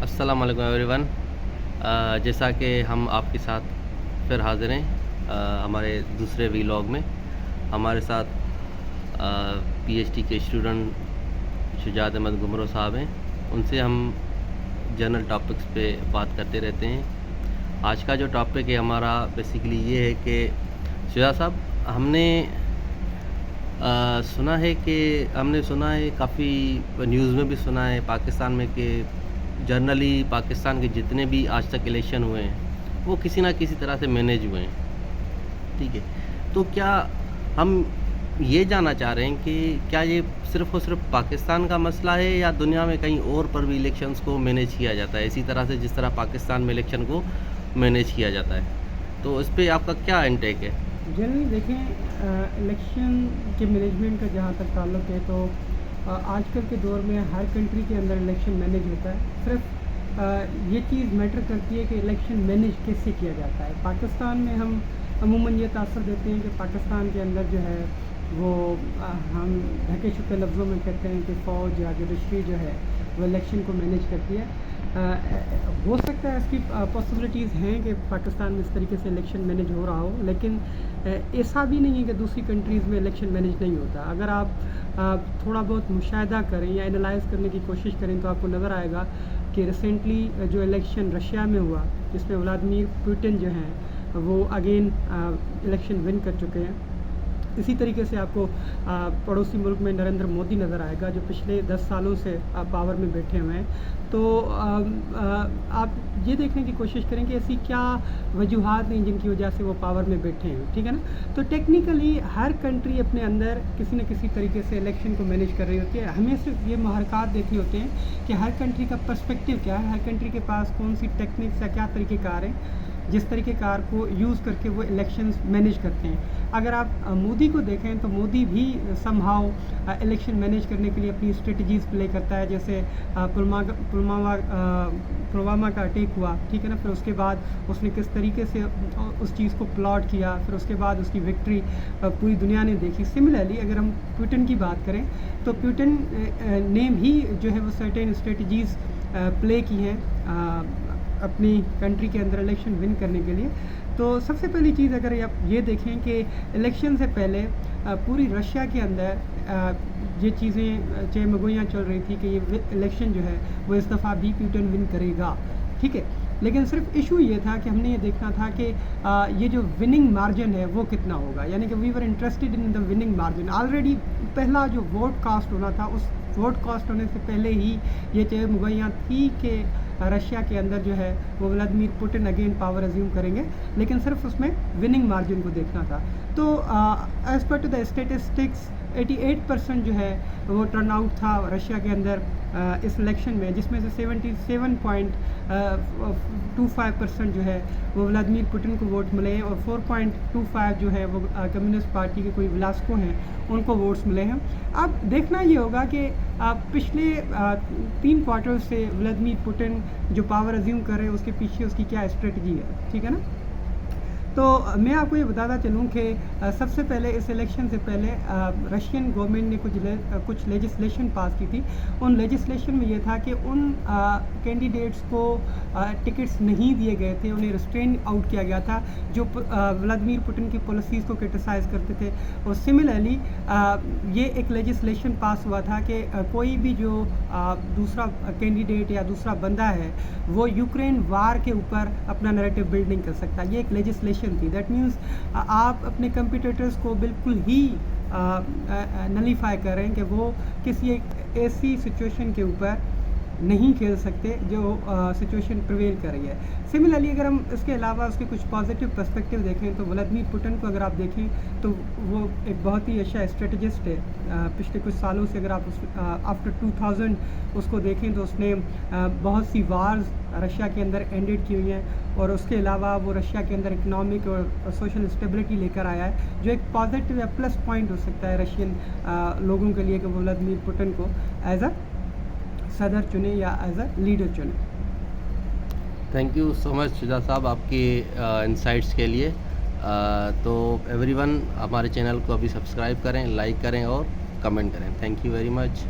अस्सलाम वालेकुम एवरीवन। जैसा कि हम आपके साथ फिर हाज़िर हैं हमारे दूसरे वीलॉग में। हमारे साथ पीएचडी के स्टूडेंट शुजात अहमद गुमरो साहब हैं। उनसे हम जनरल टॉपिक्स पे बात करते रहते हैं। आज का जो टॉपिक है हमारा बेसिकली ये है कि शुजात साहब, हमने सुना है काफ़ी न्यूज़ में भी सुना है पाकिस्तान में कि जनरली पाकिस्तान के जितने भी आज तक इलेक्शन हुए हैं वो किसी ना किसी तरह से मैनेज हुए हैं, ठीक है। तो क्या हम ये जानना चाह रहे हैं कि क्या ये सिर्फ़ और सिर्फ पाकिस्तान का मसला है या दुनिया में कहीं और पर भी इलेक्शंस को मैनेज किया जाता है इसी तरह से जिस तरह पाकिस्तान में इलेक्शन को मैनेज किया जाता है? तो इस पर आपका क्या इंटेक है? जनरली देखें, इलेक्शन के मैनेजमेंट का जहाँ तक ताल्लुक़ है तो आजकल के दौर में हर कंट्री के अंदर इलेक्शन मैनेज होता है। सिर्फ ये चीज़ मैटर करती है कि इलेक्शन मैनेज कैसे किया जाता है। पाकिस्तान में हम अमूमन ये तासर देते हैं कि पाकिस्तान के अंदर जो है वो हम ढके छुपे लफ्ज़ों में कहते हैं कि फ़ौज या जुडिशरी जो है वो इलेक्शन को मैनेज करती है। हो सकता है इसकी पॉसिबिलिटीज़ हैं कि पाकिस्तान में इस तरीके से इलेक्शन मैनेज हो रहा हो, लेकिन ऐसा भी नहीं है कि दूसरी कंट्रीज़ में इलेक्शन मैनेज नहीं होता। अगर आप थोड़ा बहुत मुशाहिदा करें या एनालाइज़ करने की कोशिश करें तो आपको नज़र आएगा कि रिसेंटली जो इलेक्शन रशिया में हुआ जिसमें व्लादिमीर पुतिन जो हैं वो अगेन इलेक्शन विन कर चुके हैं। इसी तरीके से आपको पड़ोसी मुल्क में नरेंद्र मोदी नज़र आएगा जो पिछले 10 सालों से पावर में बैठे हुए हैं। तो आप ये देखने की कोशिश करें कि ऐसी क्या वजूहात हैं जिनकी वजह से वो पावर में बैठे हैं, ठीक है ना। तो टेक्निकली हर कंट्री अपने अंदर किसी न किसी तरीके से इलेक्शन को मैनेज कर रही होती है। हमें सिर्फ ये महरक़ात देखने होते हैं कि हर कंट्री का पर्सपेक्टिव क्या है, हर कंट्री के पास कौन सी टेक्निक्स या क्या तरीक़ेकार हैं जिस तरीक़ेकार को यूज़ करके वो इलेक्शंस मैनेज करते हैं। अगर आप मोदी को देखें तो मोदी भी समहाउ इलेक्शन मैनेज करने के लिए अपनी स्ट्रेटजीज़ प्ले करता है। जैसे पुलवामा का अटैक हुआ, ठीक है ना, फिर उसके बाद उसने किस तरीके से उस चीज़ को प्लॉट किया, फिर उसके बाद उसकी विक्ट्री पूरी दुनिया ने देखी। सिमिलरली अगर हम पुतिन की बात करें तो पुतिन ने भी जो है वो सर्टेन स्ट्रेटजीज़ प्ले की हैं अपनी कंट्री के अंदर इलेक्शन विन करने के लिए। तो सबसे पहली चीज़ अगर आप ये देखें कि इलेक्शन से पहले पूरी रशिया के अंदर ये चीज़ें चहमगोइयाँ चल रही थी कि ये इलेक्शन जो है वो इस दफ़ा भी पुतिन विन करेगा, ठीक है। लेकिन सिर्फ इशू ये था कि हमने ये देखना था कि ये जो विनिंग मार्जिन है वो कितना होगा, यानी कि we were interested in the winning margin. Already पहला जो वोट कास्ट होना था उस वोट कास्ट होने से पहले ही ये चहमगोइयाँ थी कि रशिया के अंदर जो है वो Vladimir Putin again power assume करेंगे, लेकिन सिर्फ उसमें विनिंग मार्जिन को देखना था। तो as per to the statistics 88% जो है वो टर्नआउट था रशिया के अंदर इस इलेक्शन में, जिसमें से 77.25% जो है वो व्लादिमीर पुतिन को वोट मिले हैं और 4.25 जो है वो कम्युनिस्ट पार्टी के कोई विलासको हैं उनको वोट्स मिले हैं। अब देखना ये होगा कि पिछले 3 क्वार्टर से व्लादिमीर पुतिन जो पावर अज्यूम कर रहे हैं उसके पीछे उसकी क्या स्ट्रेटजी है, ठीक है ना। तो मैं आपको ये बताता चलूँ कि सबसे पहले इस इलेक्शन से पहले रशियन गवर्नमेंट ने कुछ लेजिस्लेशन पास की थी। उन लेजिस्लेशन में ये था कि उन कैंडिडेट्स को टिकट्स नहीं दिए गए थे, उन्हें रिस्ट्रेन आउट किया गया था जो व्लादिमीर पुतिन की पॉलिसीज़ को क्रिटिसाइज़ करते थे। और सिमिलरली ये एक लेजिस्लेशन पास हुआ था कि कोई भी जो दूसरा कैंडिडेट या दूसरा बंदा है वो यूक्रेन वार के ऊपर अपना नैरेटिव बिल्ड नहीं कर सकता। ये एक लेजिस्लेशन थी। दैट मीन्स आप अपने कंपिटिटर्स को बिल्कुल ही नलीफाई कर रहे हैं कि वो किसी एक ऐसी सिचुएशन के ऊपर नहीं खेल सकते जो सिचुएशन प्रिवेल कर रही है। सिमिलरली अगर हम इसके अलावा उसके कुछ पॉजिटिव पर्सपेक्टिव देखें तो व्लादिमीर पुतिन को अगर आप देखें तो वो एक बहुत ही अच्छा स्ट्रेटजिस्ट है। पिछले कुछ सालों से अगर आप आफ्टर 2000 उसको देखें तो उसने बहुत सी वार्स रशिया के अंदर एंडेड की हुई हैं और उसके अलावा वो रशिया के अंदर इकनॉमिक और सोशल स्टेबिलिटी लेकर आया है, जो एक पॉजिटिव या प्लस पॉइंट हो सकता है रशियन लोगों के लिए कि वो व्लादिमीर पुतिन को एज अ सदर चुने या एज अ लीडर चुने। Thank you so much Shujaat साहब आपकी इंसाइट्स के लिए। तो एवरीवन हमारे चैनल को अभी सब्सक्राइब करें, लाइक करें और कमेंट करें। Thank you very much.